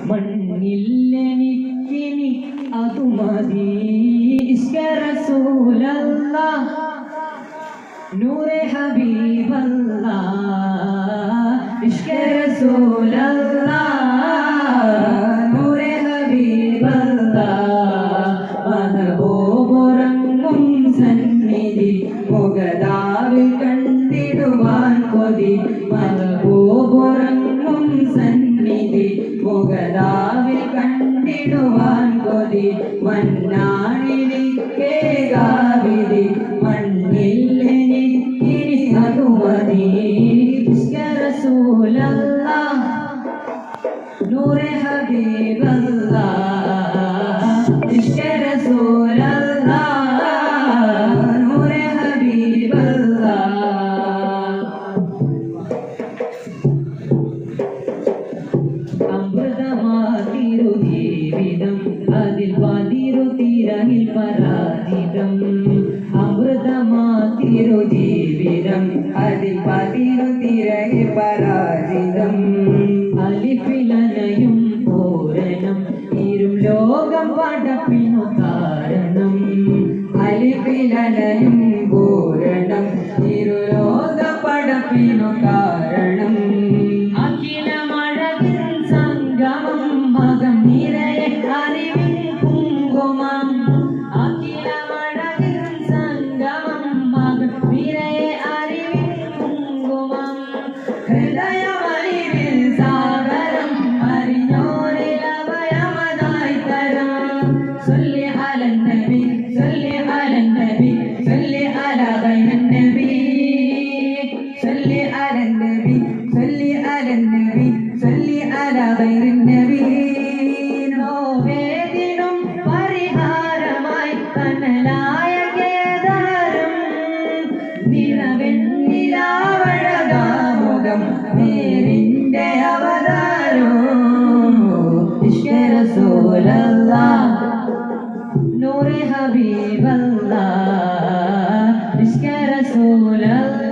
മണ്ണില്ലെനിക്കിനി അതു മതി ഇഷ്ക റസൂലല്ലാഹ് നൂറെ ഹബീബല്ലാഹ് ഇഷ്ക റസൂലല്ലാഹ് നൂറെ ഹബീബല്ലാഹ് മഹബൂബുറങ്ങും സന്നിധി മുഗദാവിൽ കണ്ടിടുവാൻ കൊതി മഹബൂബുറങ്ങും സന്നിധി മുഗദാവിൽ കണ്ടിടുവാൻ കൊതി മന്നാണിരിക്കേകാവിധി മണ്ണില്ലെനിക്കിനി അതു മതി ഇഷ്ക റസൂലല്ലാഹ് നൂറെ ഹബീബല്ലാഹ് ഇഷ്ക റസൂലല്ലാഹ് നൂറെ ഹബീബല്ലാഹ് അമൃതമാതിരു ജീവിതം അതിൽ പതിരു തിരനിൽ പരാജിതം അമൃതമാതിരു ജീവിതം അതിൽ പതിരു തിരനിൽ പരാജിതം അലിപ്പിലനയും പൂരണം ഇരും ലോകം പടപ്പിനു കാരണം അലിപ്പിലനയും പൂരണം ഇരു ലോകം പടപ്പിനു കാരണം മകം നിറയെ അറിവിൻ കുങ്കുമം അഖിലമഴകിൻ സംഗമം മകം നിറയെ അറിവിൻ കുങ്കുമം ഹൃദയമറിവിൽ സാഗരം അറിഞ്ഞോരിലഭയമതായി തരാം സല്ലി അലൻ നബി സല്ലി അലൻ നബി സല്ലി അലാ ഖൈറൻ നബി സല്ലി അലൻ നബി സല്ലി അലൻ നബി സല്ലി അലാ ഖൈറൻ നബി നേരിന്റെ അവതാരോ ഇഷ്ക റസൂലല്ലാഹ് നൂറെ ഹബീബല്ലാഹ് ഇഷ്ക റസൂലല്ലാഹ്